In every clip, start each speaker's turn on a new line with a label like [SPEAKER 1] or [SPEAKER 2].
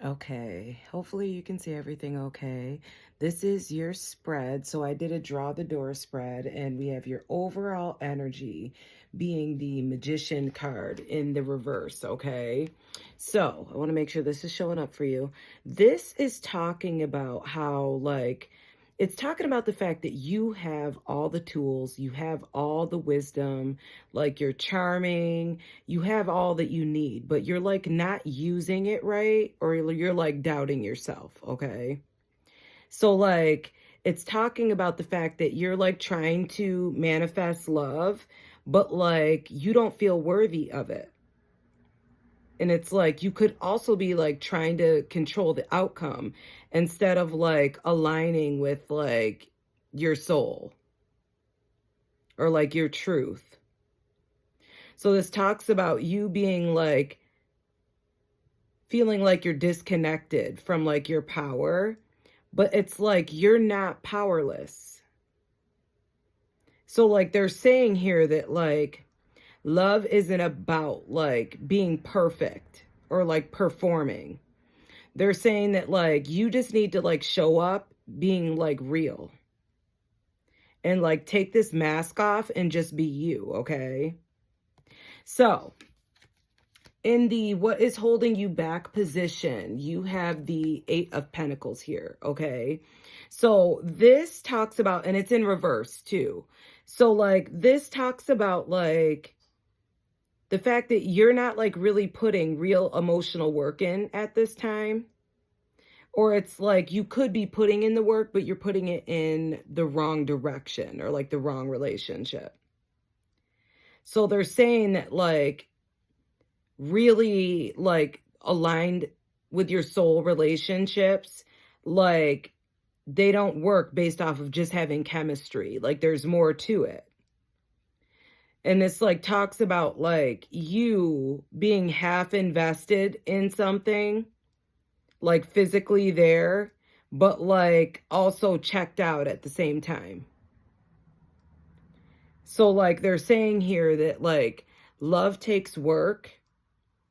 [SPEAKER 1] Okay, hopefully you can see everything okay. This is your spread. So I did a draw the door spread, and we have your overall energy being the magician card in the reverse, okay? So I want to make sure this is showing up for you. This is talking about how, like, it's talking about the fact that you have all the tools, you have all the wisdom, like you're charming, you have all that you need, but you're like not using it right, or you're like doubting yourself, okay? So, like, it's talking about the fact that you're like trying to manifest love, but like you don't feel worthy of it. And it's like you could also be like trying to control the outcome instead of like aligning with like your soul or like your truth. So, this talks about you being like feeling like you're disconnected from like your power, but it's like you're not powerless. So like they're saying here that like love isn't about like being perfect or like performing. They're saying that like you just need to like show up being like real and like take this mask off and just be you, okay? So, in the what is holding you back position, you have the Eight of Pentacles here, okay? So this talks about, and it's in reverse too. So like this talks about like the fact that you're not like really putting real emotional work in at this time. Or it's like you could be putting in the work, but you're putting it in the wrong direction or like the wrong relationship. So they're saying that like really like aligned with your soul relationships, like they don't work based off of just having chemistry. Like there's more to it. And this like talks about like you being half invested in something, like physically there, but like also checked out at the same time. So like they're saying here that like love takes work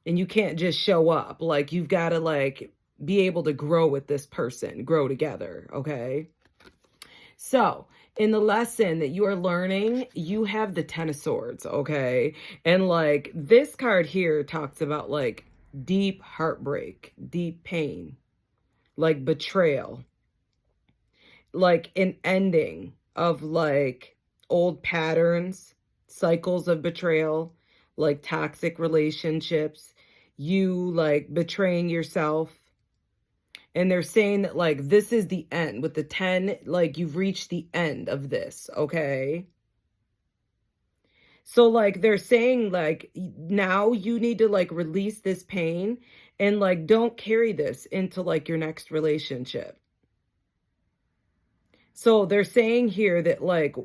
[SPEAKER 1] and you can't just show up. Like you've got to like be able to grow with this person, grow together, okay? So, in the lesson that you are learning, you have the Ten of Swords, okay? And like this card here talks about like deep heartbreak, deep pain, like betrayal, like an ending of like old patterns, cycles of betrayal, like toxic relationships, you like betraying yourself. And they're saying that like this is the end with the 10, like you've reached the end of this, okay? So like they're saying like now you need to like release this pain and like don't carry this into like your next relationship. So they're saying here that like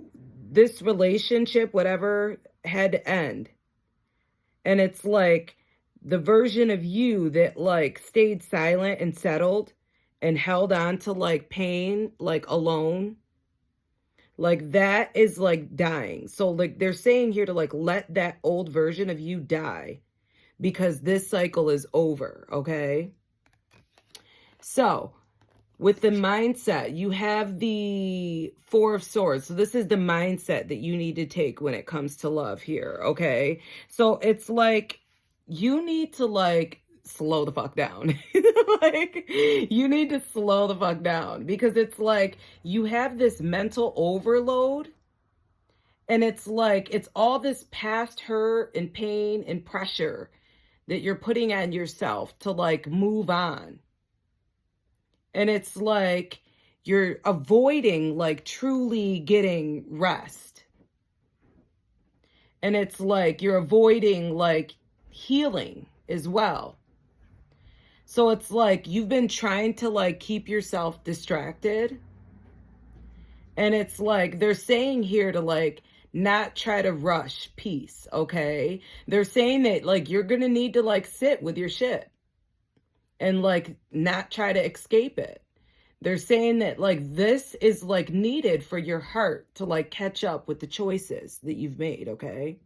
[SPEAKER 1] this relationship, whatever, had to end. And it's like the version of you that like stayed silent and settled and held on to like pain, like alone, like that is like dying. So like they're saying here to like let that old version of you die because this cycle is over, okay? So with the mindset, you have the Four of Swords. So this is the mindset that you need to take when it comes to love here, okay? So it's like you need to like slow the fuck down. Like you need to slow the fuck down because it's like you have this mental overload and it's like it's all this past hurt and pain and pressure that you're putting on yourself to like move on. And it's like you're avoiding like truly getting rest. And it's like you're avoiding like healing as well. So it's like you've been trying to like keep yourself distracted. And it's like they're saying here to like not try to rush peace, okay? They're saying that like you're going to need to like sit with your shit and like not try to escape it. They're saying that like this is like needed for your heart to like catch up with the choices that you've made, okay?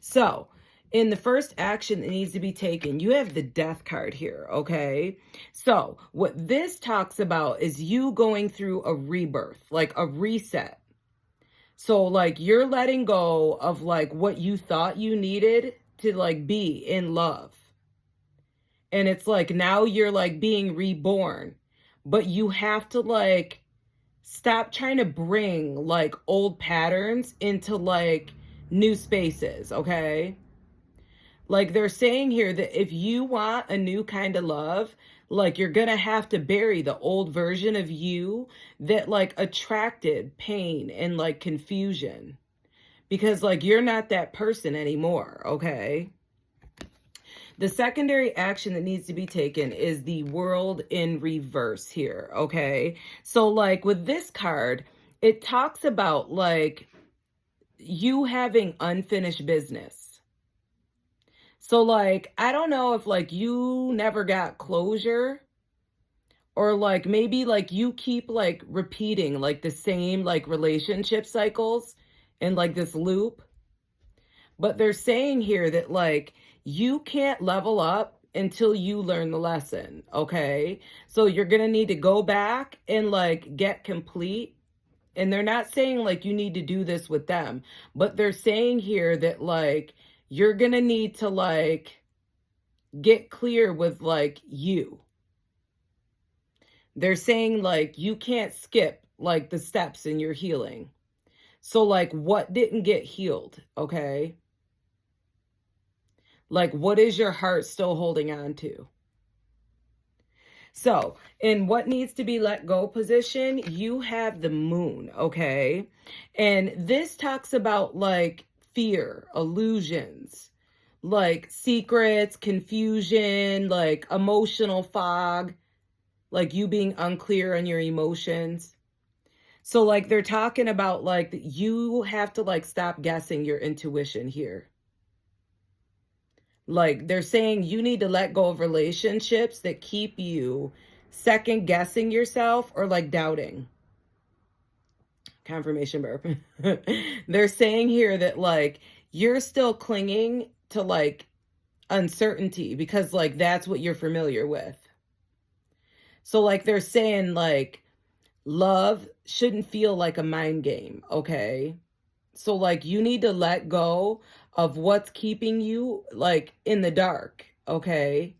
[SPEAKER 1] So, in the first action that needs to be taken, you have the death card here, okay? So what this talks about is you going through a rebirth, like a reset. So like you're letting go of like what you thought you needed to like be in love. And it's like now you're like being reborn, but you have to like stop trying to bring like old patterns into like new spaces, okay? Like they're saying here that if you want a new kind of love, like you're gonna have to bury the old version of you that like attracted pain and like confusion, because like you're not that person anymore, okay? The secondary action that needs to be taken is the world in reverse here, okay? So like with this card, it talks about like you having unfinished business. So like, I don't know if like you never got closure, or like maybe like you keep like repeating like the same like relationship cycles in like this loop. But they're saying here that like you can't level up until you learn the lesson, okay? So you're going to need to go back and like get complete. And they're not saying like you need to do this with them, but they're saying here that like you're going to need to like get clear with like you. They're saying like you can't skip like the steps in your healing. So like what didn't get healed, okay? Like, what is your heart still holding on to? So, in what needs to be let go position, you have the moon, okay? And this talks about like fear, illusions, like secrets, confusion, like emotional fog, like you being unclear on your emotions. So, like, they're talking about like you have to like stop guessing your intuition here. Like they're saying you need to let go of relationships that keep you second guessing yourself or like doubting. Confirmation burp. They're saying here that like you're still clinging to like uncertainty because like that's what you're familiar with. So like they're saying like love shouldn't feel like a mind game, okay? So like you need to let go of what's keeping you like in the dark, okay?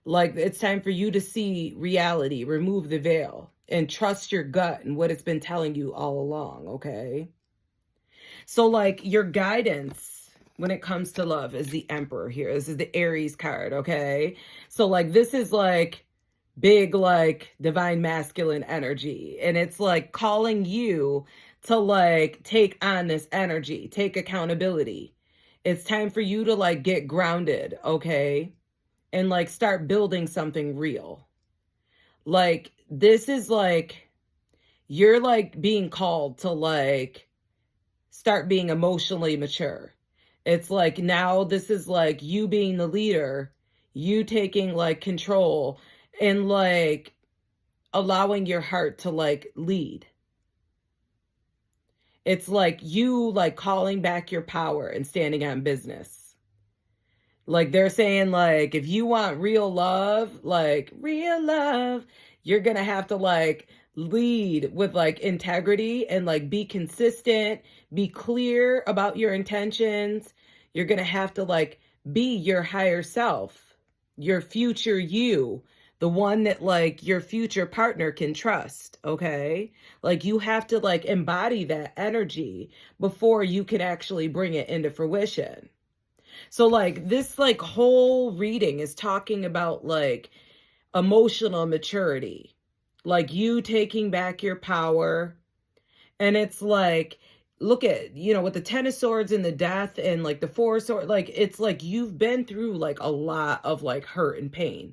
[SPEAKER 1] Like it's time for you to see reality, remove the veil, and trust your gut and what it's been telling you all along, okay? So like your guidance when it comes to love is the Emperor here. This is the Aries card, okay? So like this is like big like divine masculine energy, and it's like calling you to like take on this energy, take accountability. It's time for you to like get grounded, okay? And like start building something real. Like this is like you're like being called to like start being emotionally mature. It's like now this is like you being the leader, you taking like control and like allowing your heart to like lead. It's like you like calling back your power and standing on business. Like they're saying like if you want real love, you're going to have to like lead with like integrity and like be consistent, be clear about your intentions. You're going to have to like be your higher self, your future you, the one that like your future partner can trust, okay? Like you have to like embody that energy before you can actually bring it into fruition. So like this like whole reading is talking about like emotional maturity, like you taking back your power. And it's like, look at, you know, with the Ten of Swords and the Death and like the Four of Swords, like it's like you've been through like a lot of like hurt and pain.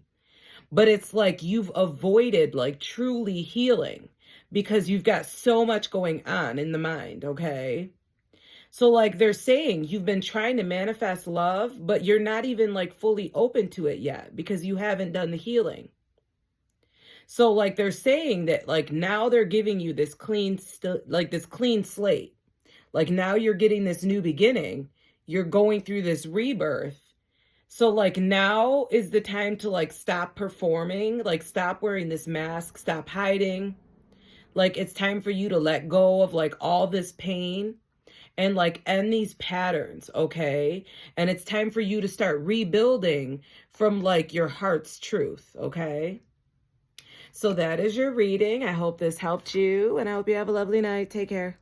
[SPEAKER 1] But it's like you've avoided like truly healing because you've got so much going on in the mind, okay? So like they're saying you've been trying to manifest love, but you're not even like fully open to it yet because you haven't done the healing. So like they're saying that like now they're giving you this clean this clean slate. Like now you're getting this new beginning. you're going through this rebirth. So like now is the time to like stop performing, like stop wearing this mask, stop hiding. Like it's time for you to let go of like all this pain and like end these patterns, okay? And it's time for you to start rebuilding from like your heart's truth, okay? So that is your reading. I hope this helped you, and I hope you have a lovely night. Take care.